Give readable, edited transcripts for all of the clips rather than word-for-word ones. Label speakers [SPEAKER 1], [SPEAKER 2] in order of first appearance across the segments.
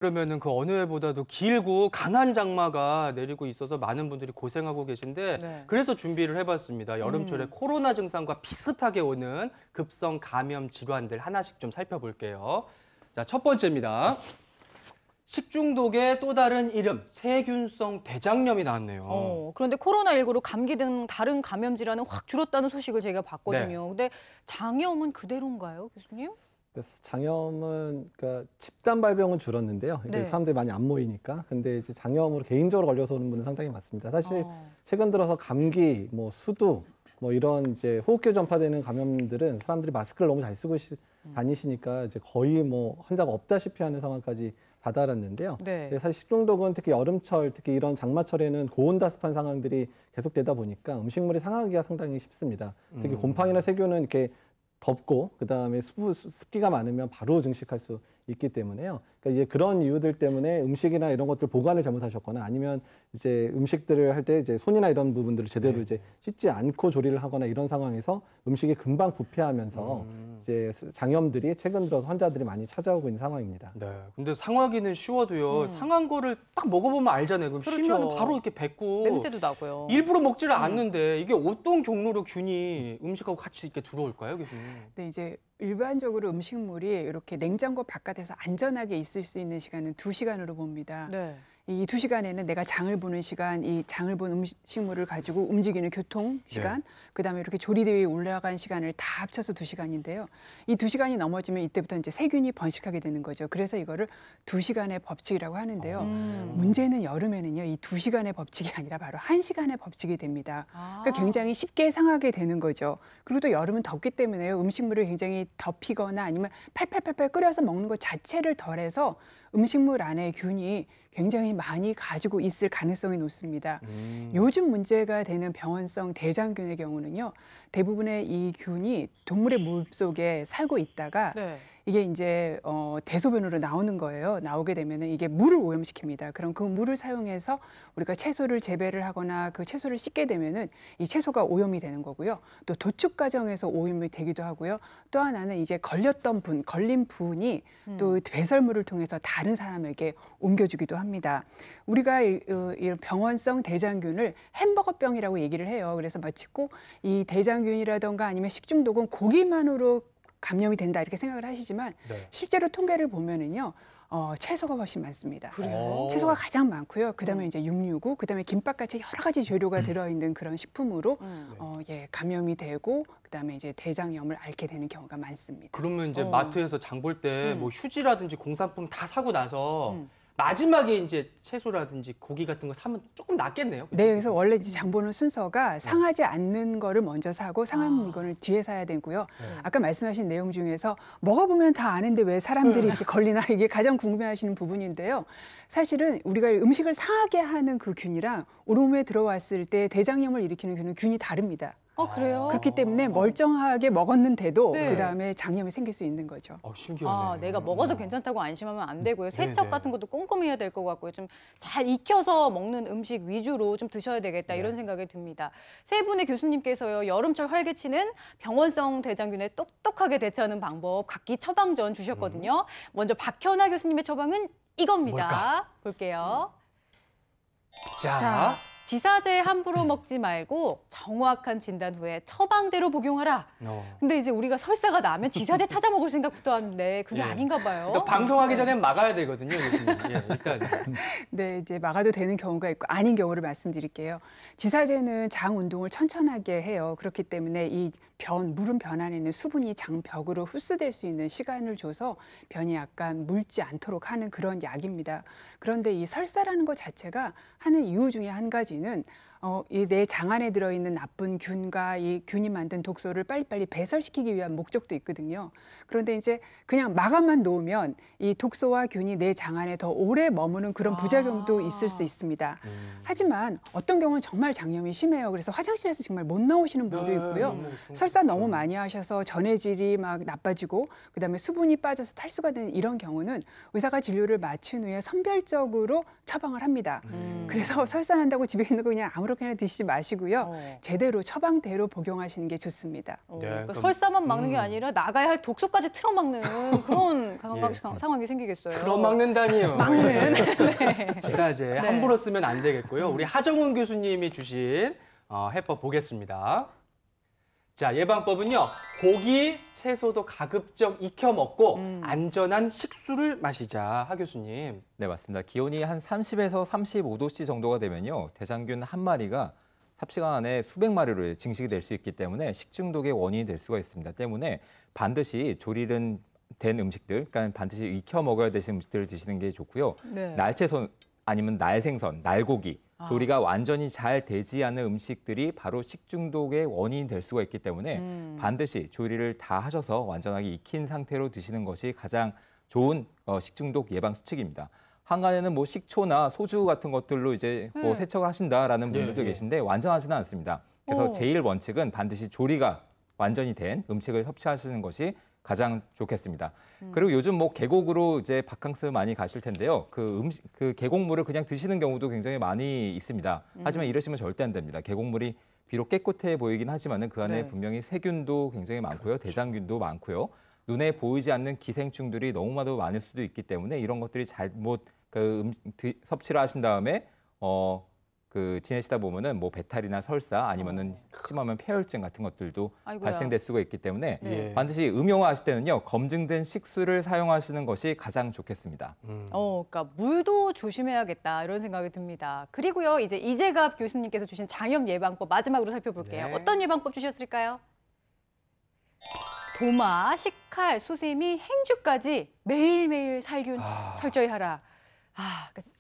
[SPEAKER 1] 그러면은 그 어느 해보다도 길고 강한 장마가 내리고 있어서 많은 분들이 고생하고 계신데
[SPEAKER 2] 네.
[SPEAKER 1] 그래서 준비를 해봤습니다. 여름철에 코로나 증상과 비슷하게 오는 급성 감염 질환들 하나씩 좀 살펴볼게요. 자, 첫 번째입니다. 식중독의 또 다른 이름, 세균성 대장염이 나왔네요.
[SPEAKER 2] 그런데 코로나19로 감기 등 다른 감염 질환은 확 줄었다는 소식을 제가 봤거든요. 근데 장염은 그대로인가요, 교수님?
[SPEAKER 3] 그래서 장염은 그러니까 집단 발병은 줄었는데요. 이게
[SPEAKER 2] 네.
[SPEAKER 3] 사람들이 많이 안 모이니까. 근데 이제 장염으로 개인적으로 걸려서 오는 분은 상당히 많습니다. 사실 최근 들어서 감기, 뭐 수두, 뭐 이런 이제 호흡기 전파되는 감염들은 사람들이 마스크를 너무 잘 쓰고 다니시니까 이제 거의 뭐 환자가 없다시피 하는 상황까지 다다랐는데요.
[SPEAKER 2] 네.
[SPEAKER 3] 사실 식중독은 특히 여름철, 특히 이런 장마철에는 고온다습한 상황들이 계속되다 보니까 음식물이 상하기가 상당히 쉽습니다. 특히 곰팡이나 세균은 이렇게 덥고 그다음에 습기가 많으면 바로 증식할 수 있기 때문에요. 그러니까 이제 그런 이유들 때문에 음식이나 이런 것들 보관을 잘못하셨거나 아니면 이제 음식들을 할 때 이제 손이나 이런 부분들을 제대로 이제 씻지 않고 조리를 하거나 이런 상황에서 음식이 금방 부패하면서 이제 장염들이 최근 들어서 환자들이 많이 찾아오고 있는 상황입니다.
[SPEAKER 1] 네. 근데 상하기는 쉬워도요. 상한 거를 딱 먹어보면 알잖아요. 그럼
[SPEAKER 2] 그렇죠.
[SPEAKER 1] 쉬면 바로 이렇게 뱉고
[SPEAKER 2] 냄새도 나고요.
[SPEAKER 1] 일부러 먹지를 않는데 이게 어떤 경로로 균이 음식하고 같이 이렇게 들어올까요, 교수님?
[SPEAKER 4] 네, 이제 일반적으로 음식물이 이렇게 냉장고 바깥에서 안전하게 있을 수 있는 시간은 2시간으로 봅니다.
[SPEAKER 2] 네.
[SPEAKER 4] 이 2시간에는 내가 장을 보는 시간, 이 장을 본 음식물을 가지고 움직이는 교통 시간, 그다음에 이렇게 조리대에 올라간 시간을 다 합쳐서 2시간인데요. 이 2시간이 넘어지면 이때부터 이제 세균이 번식하게 되는 거죠. 그래서 이거를 2시간의 법칙이라고 하는데요. 문제는 여름에는요, 이 2시간의 법칙이 아니라 바로 1시간의 법칙이 됩니다. 그러니까 굉장히 쉽게 상하게 되는 거죠. 그리고 또 여름은 덥기 때문에요. 음식물을 굉장히 덮이거나 아니면 팔팔팔팔 끓여서 먹는 것 자체를 덜해서 음식물 안에 균이 굉장히 많이 가지고 있을 가능성이 높습니다. 요즘 문제가 되는 병원성 대장균의 경우는요, 대부분의 이 균이 동물의 몸속에 살고 있다가 이게 이제 대소변으로 나오는 거예요. 나오게 되면은 이게 물을 오염시킵니다. 그럼 그 물을 사용해서 우리가 채소를 재배를 하거나 그 채소를 씻게 되면은 이 채소가 오염이 되는 거고요. 또 도축 과정에서 오염이 되기도 하고요. 또 하나는 이제 걸렸던 분, 걸린 분이 또 배설물을 통해서 다른 사람에게 옮겨주기도 합니다. 우리가 이 병원성 대장균을 햄버거병이라고 얘기를 해요. 그래서 마치 꼭 이 대장균이라던가 아니면 식중독은 고기만으로 감염이 된다 이렇게 생각을 하시지만 실제로 통계를 보면은요. 채소가 훨씬 많습니다.
[SPEAKER 2] 그래요?
[SPEAKER 4] 채소가 가장 많고요. 그다음에 이제 육류고 그다음에 김밥같이 여러 가지 재료가 들어있는 그런 식품으로 감염이 되고 그다음에 이제 대장염을 앓게 되는 경우가 많습니다.
[SPEAKER 1] 그러면 이제 마트에서 장 볼 때 뭐 휴지라든지 공산품 다 사고 나서 마지막에 이제 채소라든지 고기 같은 거 사면 조금 낫겠네요.
[SPEAKER 4] 네, 그래서 원래 이제 장 보는 순서가 상하지 않는 거를 먼저 사고 상한 물건을 뒤에 사야 되고요. 아까 말씀하신 내용 중에서 먹어보면 다 아는데 왜 사람들이 이렇게 걸리나 이게 가장 궁금해하시는 부분인데요. 사실은 우리가 음식을 상하게 하는 그 균이랑 우리 몸에 들어왔을 때 대장염을 일으키는 균이 다릅니다.
[SPEAKER 2] 그래요?
[SPEAKER 4] 그렇기 때문에 멀쩡하게 먹었는데도 그다음에 장염이 생길 수 있는 거죠.
[SPEAKER 1] 신기하네.
[SPEAKER 2] 내가 먹어서 괜찮다고 안심하면 안 되고요. 세척
[SPEAKER 1] 네.
[SPEAKER 2] 같은 것도 꼼꼼히 해야 될 것 같고요. 좀 잘 익혀서 먹는 음식 위주로 좀 드셔야 되겠다 이런 생각이 듭니다. 세 분의 교수님께서요. 여름철 활개치는 병원성 대장균에 똑똑하게 대처하는 방법 각기 처방전 주셨거든요. 먼저 박현아 교수님의 처방은 이겁니다.
[SPEAKER 1] 뭘까?
[SPEAKER 2] 볼게요.
[SPEAKER 1] 자,
[SPEAKER 2] 지사제 함부로 먹지 말고 정확한 진단 후에 처방대로 복용하라. 근데 이제 우리가 설사가 나면 지사제 찾아 먹을 생각부터 하는데 그게 아닌가 봐요.
[SPEAKER 1] 그러니까 방송하기 전에 막아야 되거든요, 교수님. 일단.
[SPEAKER 4] 네, 이제 막아도 되는 경우가 있고 아닌 경우를 말씀드릴게요. 지사제는 장 운동을 천천하게 해요. 그렇기 때문에 이 물은 변 안에 있는 수분이 장벽으로 흡수될 수 있는 시간을 줘서 변이 약간 묽지 않도록 하는 그런 약입니다. 그런데 이 설사라는 것 자체가 하는 이유 중에 한 가지는 이 내 장 안에 들어있는 나쁜 균과 이 균이 만든 독소를 빨리빨리 배설시키기 위한 목적도 있거든요. 그런데 이제 그냥 마감만 놓으면 이 독소와 균이 내 장 안에 더 오래 머무는 그런 부작용도 있을 수 있습니다. 하지만 어떤 경우는 정말 장염이 심해요. 그래서 화장실에서 정말 못 나오시는 분도 있고요. 설사 너무 많이 하셔서 전해질이 막 나빠지고 그다음에 수분이 빠져서 탈수가 되는 이런 경우는 의사가 진료를 마친 후에 선별적으로 처방을 합니다. 그래서 설사 난다고 집에 있는 거 그냥 아무렇게나 아무렇게나 드시지 마시고요. 제대로 처방대로 복용하시는 게 좋습니다.
[SPEAKER 1] 네,
[SPEAKER 2] 그러니까
[SPEAKER 1] 그럼-
[SPEAKER 2] 설사만 막는 게 아니라 나가야 할 독소까지 틀어막는 그런 상황이 생기겠어요.
[SPEAKER 1] 틀어막는다니요.
[SPEAKER 2] 막는.
[SPEAKER 1] 네. 기사제
[SPEAKER 2] 네.
[SPEAKER 1] 함부로 쓰면 안 되겠고요. 우리 하정훈 교수님이 주신 해법 보겠습니다. 자, 예방법은요. 고기, 채소도 가급적 익혀 먹고 안전한 식수를 마시자. 하 교수님.
[SPEAKER 5] 네, 맞습니다. 기온이 한 30에서 35도씨 정도가 되면요. 대장균 한 마리가 삽시간 안에 수백 마리로 증식이 될 수 있기 때문에 식중독의 원인이 될 수가 있습니다. 때문에 반드시 조리된 음식들, 그러니까 반드시 익혀 먹어야 되는 음식들을 드시는 게 좋고요.
[SPEAKER 2] 네.
[SPEAKER 5] 날채소 아니면 날생선, 날고기, 조리가 완전히 잘 되지 않은 음식들이 바로 식중독의 원인이 될 수가 있기 때문에 반드시 조리를 다 하셔서 완전하게 익힌 상태로 드시는 것이 가장 좋은 식중독 예방 수칙입니다. 한간에는 뭐 식초나 소주 같은 것들로 이제 뭐 세척을 하신다라는 분들도
[SPEAKER 1] 예.
[SPEAKER 5] 계신데 완전하지는 않습니다. 그래서 제일 원칙은 반드시 조리가 완전히 된 음식을 섭취하시는 것이 가장 좋겠습니다. 그리고 요즘 뭐 계곡으로 이제 바캉스 많이 가실 텐데요. 그 계곡물을 그냥 드시는 경우도 굉장히 많이 있습니다. 하지만 이러시면 절대 안 됩니다. 계곡물이 비록 깨끗해 보이긴 하지만은 그 안에
[SPEAKER 2] 네.
[SPEAKER 5] 분명히 세균도 굉장히 많고요. 대장균도 많고요. 눈에 보이지 않는 기생충들이 너무나도 많을 수도 있기 때문에 이런 것들이 잘못 섭취를 하신 다음에 지내시다 보면은 뭐 배탈이나 설사 아니면은 심하면 폐혈증 같은 것들도
[SPEAKER 2] 아이고야.
[SPEAKER 5] 발생될 수가 있기 때문에
[SPEAKER 1] 네.
[SPEAKER 5] 반드시 음용하실 때는요 검증된 식수를 사용하시는 것이 가장 좋겠습니다.
[SPEAKER 2] 그러니까 물도 조심해야겠다 이런 생각이 듭니다. 그리고요, 이제 이재갑 교수님께서 주신 장염 예방법 마지막으로 살펴볼게요.
[SPEAKER 1] 네.
[SPEAKER 2] 어떤 예방법 주셨을까요? 도마, 식칼, 수세미, 행주까지 매일매일 살균 철저히 하라.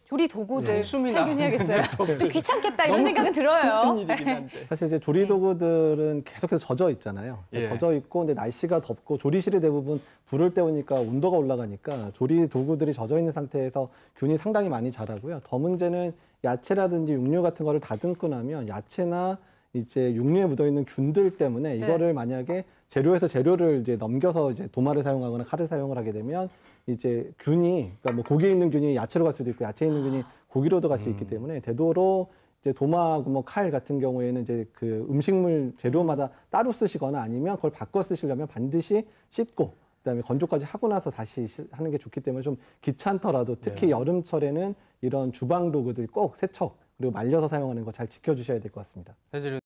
[SPEAKER 2] 조리 도구들
[SPEAKER 1] 숨이
[SPEAKER 2] 살균해야겠어요.
[SPEAKER 1] 나오는
[SPEAKER 2] 좀 귀찮겠다 이런 생각은 들어요.
[SPEAKER 1] 일이긴 한데.
[SPEAKER 3] 사실 이제 조리 도구들은 계속해서 젖어 있잖아요.
[SPEAKER 1] 예.
[SPEAKER 3] 젖어 있고 근데 날씨가 덥고 조리실이 대부분 불을 때우니까 온도가 올라가니까 조리 도구들이 젖어 있는 상태에서 균이 상당히 많이 자라고요. 더 문제는 야채라든지 육류 같은 거를 다듬고 나면 야채나 이제 육류에 묻어 있는 균들 때문에 이거를 만약에 재료에서 재료를 이제 넘겨서 이제 도마를 사용하거나 칼을 사용을 하게 되면 이제 균이, 그러니까 뭐 고기에 있는 균이 야채로 갈 수도 있고 야채에 있는 균이 고기로도 갈 수 있기 때문에 되도록 이제 도마하고 뭐 칼 같은 경우에는 이제 그 음식물 재료마다 따로 쓰시거나 아니면 그걸 바꿔 쓰시려면 반드시 씻고 그다음에 건조까지 하고 나서 다시 하는 게 좋기 때문에 좀 귀찮더라도 특히 여름철에는 이런 주방 도구들 꼭 세척 그리고 말려서 사용하는 거 잘 지켜주셔야 될 것 같습니다.
[SPEAKER 1] 사실은